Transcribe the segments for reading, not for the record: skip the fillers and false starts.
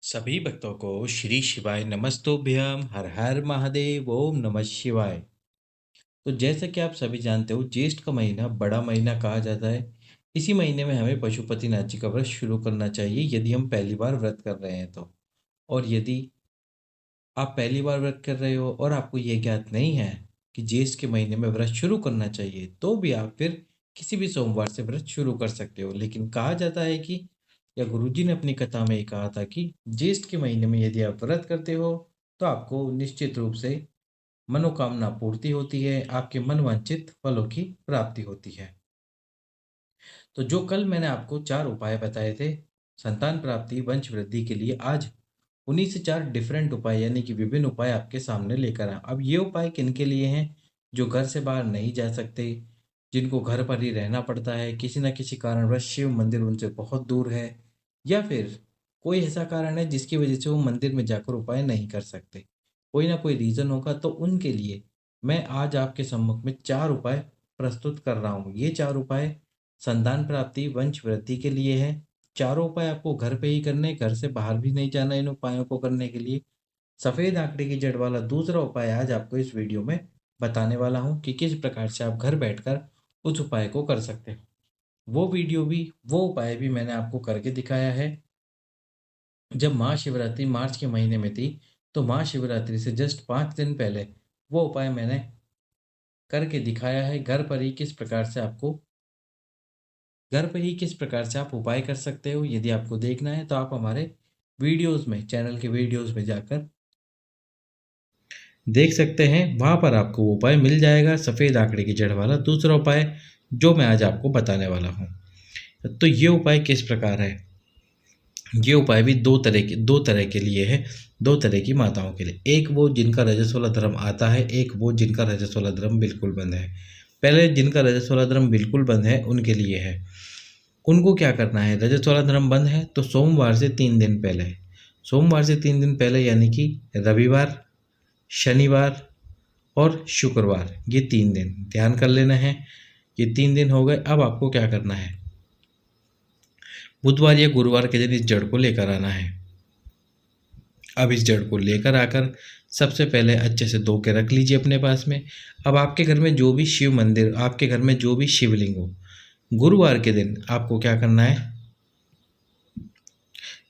सभी भक्तों को श्री शिवाय नमस्तुभ्यम हर हर महादेव ओम नमः शिवाय। तो जैसा कि आप सभी जानते हो, ज्येष्ठ का महीना बड़ा महीना कहा जाता है। इसी महीने में हमें पशुपतिनाथ जी का व्रत शुरू करना चाहिए यदि हम पहली बार व्रत कर रहे हैं तो। और यदि आप पहली बार व्रत कर रहे हो और आपको ये ज्ञात नहीं है कि ज्येष्ठ के महीने में व्रत शुरू करना चाहिए, तो भी आप फिर किसी भी सोमवार से व्रत शुरू कर सकते हो। लेकिन कहा जाता है कि, या गुरुजी ने अपनी कथा में ये कहा था कि ज्येष्ठ के महीने में यदि आप व्रत करते हो तो आपको निश्चित रूप से मनोकामना पूर्ति होती है, आपके मनवांछित फलों की प्राप्ति होती है। तो जो कल मैंने आपको 4 उपाय बताए थे संतान प्राप्ति, वंश वृद्धि के लिए, आज उन्हीं से 4 डिफरेंट उपाय यानी कि विभिन्न उपाय आपके सामने लेकर आए। अब ये उपाय किनके लिए हैं? जो घर से बाहर नहीं जा सकते, जिनको घर पर ही रहना पड़ता है, किसी न किसी कारणवश शिव मंदिर उनसे बहुत दूर है, या फिर कोई ऐसा कारण है जिसकी वजह से वो मंदिर में जाकर उपाय नहीं कर सकते। कोई ना कोई रीज़न होगा, तो उनके लिए मैं आज आपके सम्मुख में 4 उपाय प्रस्तुत कर रहा हूँ। ये 4 उपाय संतान प्राप्ति, वंश वृद्धि के लिए है। चारों उपाय आपको घर पे ही करने, घर से बाहर भी नहीं जाना इन उपायों को करने के लिए। सफ़ेद आंकड़े की जड़ वाला दूसरा उपाय आज आपको इस वीडियो में बताने वाला हूँ कि किस प्रकार से आप घर बैठकर उस उपाय को कर सकते हो। वो उपाय भी मैंने आपको करके दिखाया है जब महाशिवरात्रि मार्च के महीने में थी। तो महाशिवरात्रि से जस्ट 5 दिन पहले वो उपाय मैंने करके दिखाया है। घर पर ही किस प्रकार से आप उपाय कर सकते हो। यदि आपको देखना है तो आप हमारे वीडियोस में, चैनल के वीडियोस में जाकर देख सकते हैं। वहाँ पर आपको वो उपाय मिल जाएगा, सफ़ेद आंकड़े की जड़ वाला दूसरा उपाय जो मैं आज आपको बताने वाला हूँ। तो ये उपाय किस प्रकार है? ये उपाय भी दो तरह के लिए है, दो तरह की माताओं के लिए। एक वो जिनका रजस्वला धर्म आता है, एक वो जिनका रजस्वला धर्म बिल्कुल बंद है। पहले जिनका रजस्वला धर्म बिल्कुल बंद है उनके लिए है। उनको क्या करना है? रजस्वला धर्म बंद है तो सोमवार से 3 दिन पहले यानी कि रविवार, शनिवार और शुक्रवार, ये 3 दिन ध्यान कर लेना है। ये 3 दिन हो गए। अब आपको क्या करना है? बुधवार या गुरुवार के दिन इस जड़ को लेकर आना है। अब इस जड़ को लेकर आकर सबसे पहले अच्छे से धो के रख लीजिए अपने पास में। अब आपके घर में जो भी शिव मंदिर, आपके घर में जो भी शिवलिंग हो, गुरुवार के दिन आपको क्या करना है?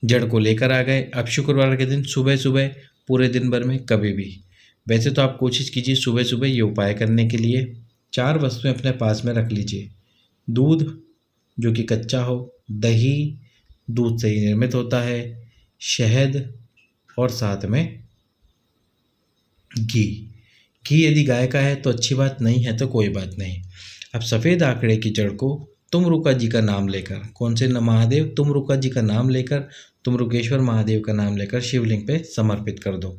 जड़ को लेकर आ गए। अब शुक्रवार के दिन सुबह सुबह, पूरे दिन भर में कभी भी, वैसे तो आप कोशिश कीजिए सुबह सुबह ये उपाय करने के लिए। 4 वस्तुएं अपने पास में रख लीजिए। दूध जो कि कच्चा हो, दही दूध से ही निर्मित होता है, शहद और साथ में घी। घी यदि गाय का है तो अच्छी बात, नहीं है तो कोई बात नहीं। अब सफ़ेद आंकड़े की जड़ को तुमरुका जी का नाम लेकर, कौन से महादेव? तुमरुका जी का नाम लेकर, तुमरुकेश्वर महादेव का नाम लेकर शिवलिंग पे समर्पित कर दो।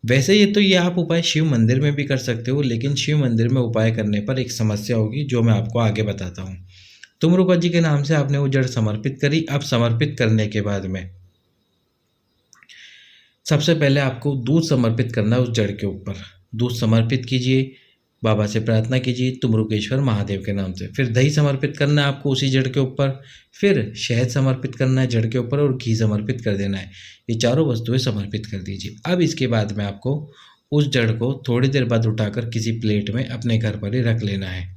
वैसे ये आप उपाय शिव मंदिर में भी कर सकते हो, लेकिन शिव मंदिर में उपाय करने पर एक समस्या होगी जो मैं आपको आगे बताता हूँ। तुमरुका जी के नाम से आपने वो जड़ समर्पित करी। अब समर्पित करने के बाद में सबसे पहले आपको दूध समर्पित करना है उस जड़ के ऊपर। दूध समर्पित कीजिए, बाबा से प्रार्थना कीजिए तुमरुकेश्वर महादेव के नाम से। फिर दही समर्पित करना है आपको उसी जड़ के ऊपर। फिर शहद समर्पित करना है जड़ के ऊपर और घी समर्पित कर देना है। ये चारों वस्तुएं समर्पित कर दीजिए। अब इसके बाद में आपको उस जड़ को थोड़ी देर बाद उठाकर किसी प्लेट में अपने घर पर ही रख लेना है।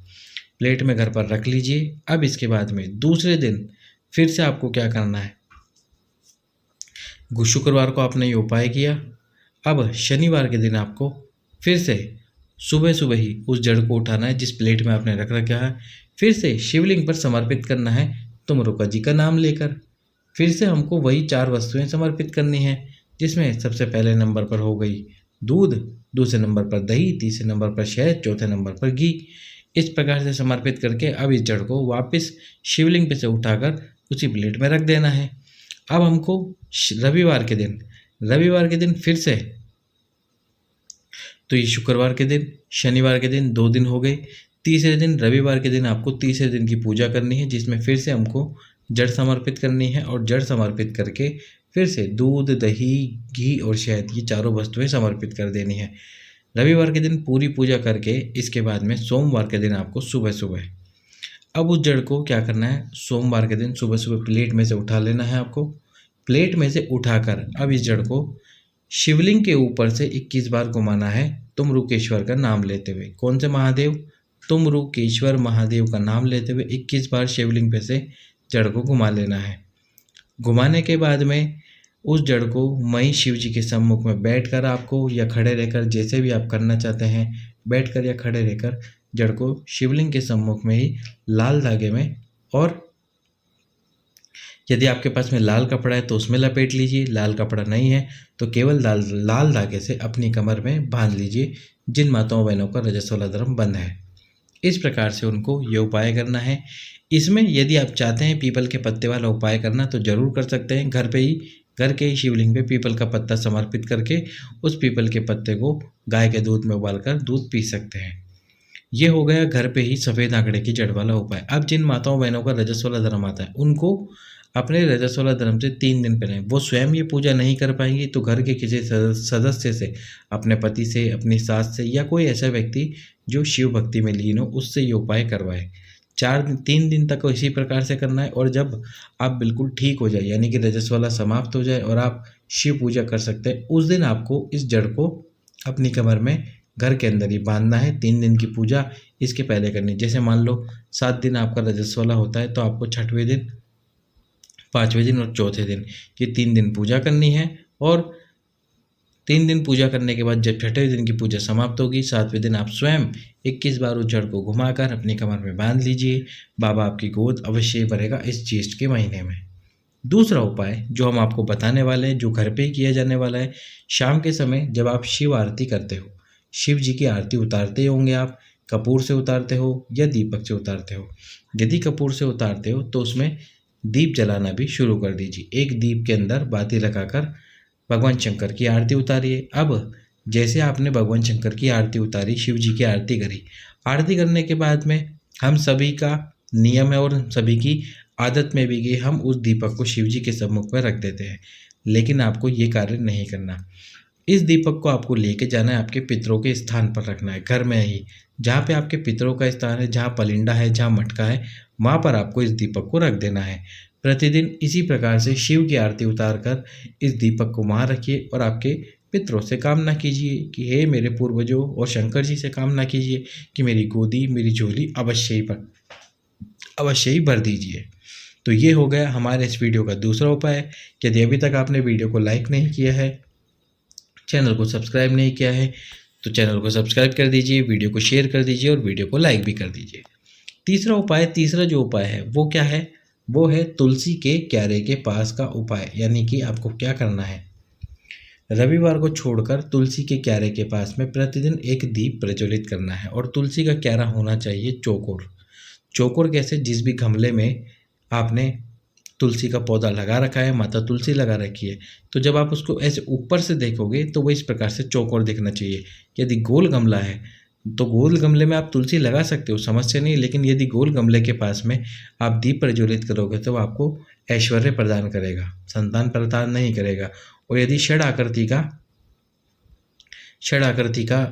प्लेट में घर पर रख लीजिए। अब इसके बाद में दूसरे दिन फिर से आपको क्या करना है? शुक्रवार को आपने ये उपाय किया। अब शनिवार के दिन आपको फिर से सुबह सुबह ही उस जड़ को उठाना है जिस प्लेट में आपने रख रखा है। फिर से शिवलिंग पर समर्पित करना है तुमरुका जी का नाम लेकर। फिर से हमको वही 4 वस्तुएं समर्पित करनी है, जिसमें सबसे पहले नंबर पर हो गई दूध, दूसरे नंबर पर दही, तीसरे नंबर पर शहद, चौथे नंबर पर घी। इस प्रकार से समर्पित करके अब इस जड़ को वापस शिवलिंग पे से उठाकर उसी प्लेट में रख देना है। अब हमको रविवार के दिन फिर से, तो ये शुक्रवार के दिन, शनिवार के दिन 2 दिन हो गए। तीसरे दिन रविवार के दिन आपको तीसरे दिन की पूजा करनी है, जिसमें फिर से हमको जड़ समर्पित करनी है और जड़ समर्पित करके फिर से दूध, दही, घी और शहद, ये चारों वस्तुएं समर्पित कर देनी है। रविवार के दिन पूरी पूजा करके इसके बाद में सोमवार के दिन आपको सुबह सुबह, अब उस जड़ को क्या करना है? सोमवार के दिन सुबह सुबह प्लेट में से उठा लेना है आपको। प्लेट में से उठाकर अब इस जड़ को शिवलिंग के ऊपर से 21 बार घुमाना है तुमरुकेश्वर का नाम लेते हुए। कौन से महादेव? तुमरुकेश्वर महादेव का नाम लेते हुए 21 बार शिवलिंग पे से जड़ को घुमा लेना है। घुमाने के बाद में उस जड़ को वहीं शिव जी के सम्मुख में बैठकर आपको या खड़े रहकर, जैसे भी आप करना चाहते हैं, बैठकर या खड़े रहकर जड़ को शिवलिंग के सम्मुख में ही लाल धागे में, और यदि आपके पास में लाल कपड़ा है तो उसमें लपेट लीजिए, लाल कपड़ा नहीं है तो केवल लाल धागे से अपनी कमर में बांध लीजिए जिन माताओं बहनों का रजस्वला धर्म बंद है। इस प्रकार से उनको ये उपाय करना है। इसमें यदि आप चाहते हैं पीपल के पत्ते वाला उपाय करना तो ज़रूर कर सकते हैं। घर के ही शिवलिंग पे पीपल का पत्ता समर्पित करके उस पीपल के पत्ते को गाय के दूध में उबालकर दूध पी सकते हैं। ये हो गया घर पे ही सफ़ेद आंकड़े की जड़ वाला उपाय। अब जिन माताओं बहनों का रजस्वला धर्म आता है उनको अपने रजस्वला धर्म से 3 दिन पहले, वो स्वयं ये पूजा नहीं कर पाएंगी तो घर के किसी सदस्य से, अपने पति से, अपनी सास से, या कोई ऐसा व्यक्ति जो शिव भक्ति में लीन हो उससे ये उपाय करवाए। 3 दिन तक इसी प्रकार से करना है, और जब आप बिल्कुल ठीक हो जाए यानी कि रजस्वला समाप्त हो जाए और आप शिव पूजा कर सकते हैं, उस दिन आपको इस जड़ को अपनी कमर में घर के अंदर ही बांधना है। 3 दिन की पूजा इसके पहले करनी है। जैसे मान लो 7 दिन आपका रजस्वला होता है तो आपको 6वें दिन, 5वें दिन और चौथे दिन, ये 3 दिन पूजा करनी है। और 3 दिन पूजा करने के बाद जब 6वें दिन की पूजा समाप्त होगी, 7वें दिन आप स्वयं 21 बार उस जड़ को घुमाकर अपनी कमर में बांध लीजिए। बाबा आपकी गोद अवश्य ही भरेगा इस ज्येष्ठ के महीने में। दूसरा उपाय जो हम आपको बताने वाले हैं, जो घर पे ही किया जाने वाला है, शाम के समय जब आप शिव आरती करते हो, शिव जी की आरती उतारते होंगे आप, कपूर से उतारते हो या दीपक से उतारते हो। यदि कपूर से उतारते हो तो उसमें दीप जलाना भी शुरू कर दीजिए। एक दीप के अंदर बाती लगाकर भगवान शंकर की आरती उतारिए। अब जैसे आपने भगवान शंकर की आरती उतारी, शिव जी की आरती करी, आरती करने के बाद में हम सभी का नियम है और सभी की आदत में भी कि हम उस दीपक को शिव जी के सम्मुख में रख देते हैं, लेकिन आपको ये कार्य नहीं करना। इस दीपक को आपको लेके जाना है, आपके पितरों के स्थान पर रखना है, घर में ही, जहाँ पे आपके पितरों का स्थान है, जहाँ पलिंडा है, जहाँ मटका है, वहाँ पर आपको इस दीपक को रख देना है। प्रतिदिन इसी प्रकार से शिव की आरती उतार कर इस दीपक को वहाँ रखिए और आपके पितरों से कामना कीजिए कि हे मेरे पूर्वजों, और शंकर जी से कामना कीजिए कि मेरी गोदी, मेरी झोली अवश्य ही भर दीजिए। तो ये हो गया हमारे इस वीडियो का दूसरा उपाय। यदि अभी तक आपने वीडियो को लाइक नहीं किया है, चैनल को सब्सक्राइब नहीं किया है, तो चैनल को सब्सक्राइब कर दीजिए, वीडियो को शेयर कर दीजिए और वीडियो को लाइक भी कर दीजिए। तीसरा जो उपाय है वो क्या है? वो है तुलसी के क्यारे के पास का उपाय। यानी कि आपको क्या करना है, रविवार को छोड़कर तुलसी के क्यारे के पास में प्रतिदिन एक दीप प्रज्वलित करना है। और तुलसी का क्यारा होना चाहिए चौकोर। चौकोर कैसे? जिस भी गमले में आपने तुलसी का पौधा लगा रखा है, माता तुलसी लगा रखी है, तो जब आप उसको ऐसे ऊपर से देखोगे तो वो इस प्रकार से चौकोर दिखना चाहिए। यदि गोल गमला है तो गोल गमले में आप तुलसी लगा सकते हो, समस्या नहीं। लेकिन यदि गोल गमले के पास में आप दीप प्रज्वलित करोगे तो आपको ऐश्वर्य प्रदान करेगा, संतान प्रदान नहीं करेगा। और यदि षड आकृति का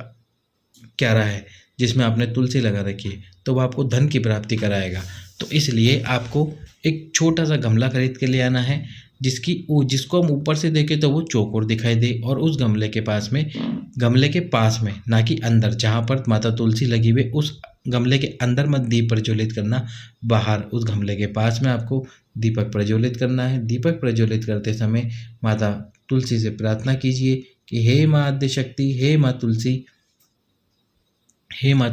क्यारा है जिसमें आपने तुलसी लगा रखी है तो वह आपको धन की प्राप्ति कराएगा। तो इसलिए आपको एक छोटा सा गमला खरीद के ले आना है जिसको हम ऊपर से देखें तो वो चौकोर दिखाई दे, और उस गमले के पास में, ना कि अंदर जहाँ पर माता तुलसी लगी हुई, उस गमले के अंदर मत दीप प्रज्वलित करना, बाहर उस गमले के पास में आपको दीपक प्रज्वलित करना है। दीपक प्रज्वलित करते समय माता तुलसी से प्रार्थना कीजिए कि हे माँ आद्य शक्ति, हे माँ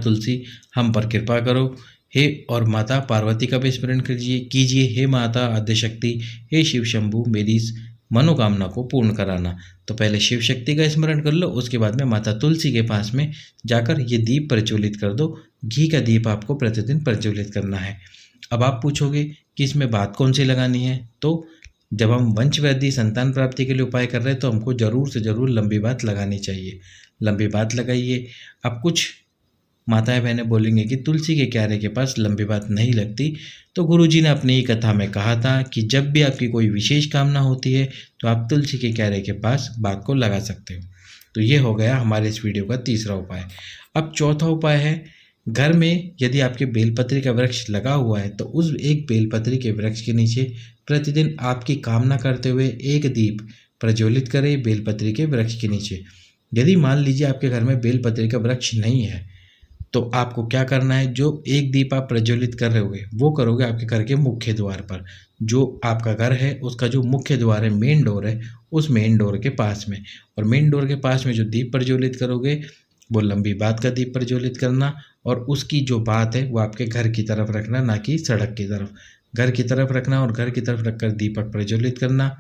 तुलसी हम पर कृपा करो। हे और माता पार्वती का भी स्मरण कीजिए, हे माता आद्यशक्ति, हे शिव शंभु, मेरी इस मनोकामना को पूर्ण कराना। तो पहले शिव शक्ति का स्मरण कर लो, उसके बाद में माता तुलसी के पास में जाकर ये दीप प्रज्वलित कर दो। घी का दीप आपको प्रतिदिन प्रज्वलित करना है। अब आप पूछोगे कि इसमें बात कौन सी लगानी है, तो जब हम वंश वृद्धि, संतान प्राप्ति के लिए उपाय कर रहे हैं तो हमको ज़रूर से ज़रूर लंबी बात लगानी चाहिए। लंबी बात लगाइए। अब कुछ माताएं बहनें बोलेंगे कि तुलसी के क्यारे के पास लंबी बात नहीं लगती, तो गुरुजी ने अपनी ही कथा में कहा था कि जब भी आपकी कोई विशेष कामना होती है तो आप तुलसी के क्यारे के पास बात को लगा सकते हो। तो ये हो गया हमारे इस वीडियो का तीसरा उपाय। अब चौथा उपाय है, घर में यदि आपके बेलपत्री का वृक्ष लगा हुआ है तो उस एक बेलपत्री के वृक्ष के नीचे प्रतिदिन आपकी कामना करते हुए एक दीप प्रज्वलित करें बेलपत्री के वृक्ष के नीचे। यदि मान लीजिए आपके घर में बेलपत्री का वृक्ष नहीं है, तो आपको क्या करना है, जो एक दीप आप प्रज्वलित कर रहे होगे वो करोगे आपके घर के मुख्य द्वार पर। जो आपका घर है उसका जो मुख्य द्वार है, मेन डोर है, उस मेन डोर के पास में। और मेन डोर के पास में जो दीप प्रज्वलित करोगे वो लंबी बात का दीप प्रज्वलित करना, और उसकी जो बात है वो आपके घर की तरफ रखना, ना कि सड़क की तरफ। घर की तरफ रखना और घर की तरफ रखकर दीपक प्रज्वलित करना।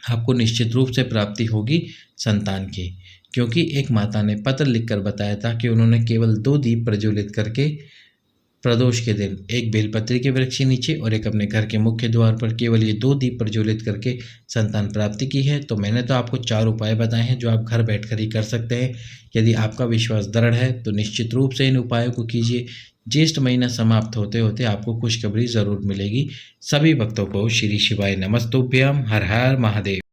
आपको निश्चित रूप से प्राप्ति होगी संतान की, क्योंकि एक माता ने पत्र लिखकर बताया था कि उन्होंने केवल 2 दीप प्रज्वलित करके प्रदोष के दिन, एक बेलपत्री के वृक्ष के नीचे और एक अपने घर के मुख्य द्वार पर, केवल ये 2 दीप प्रज्वलित करके संतान प्राप्ति की है। तो मैंने तो आपको 4 उपाय बताए हैं जो आप घर बैठकर ही कर सकते हैं। यदि आपका विश्वास दृढ़ है तो निश्चित रूप से इन उपायों को कीजिए। ज्येष्ठ महीना समाप्त होते होते आपको खुशखबरी जरूर मिलेगी। सभी भक्तों को श्री शिवाय नमस्तुभ्यम। हर हर महादेव।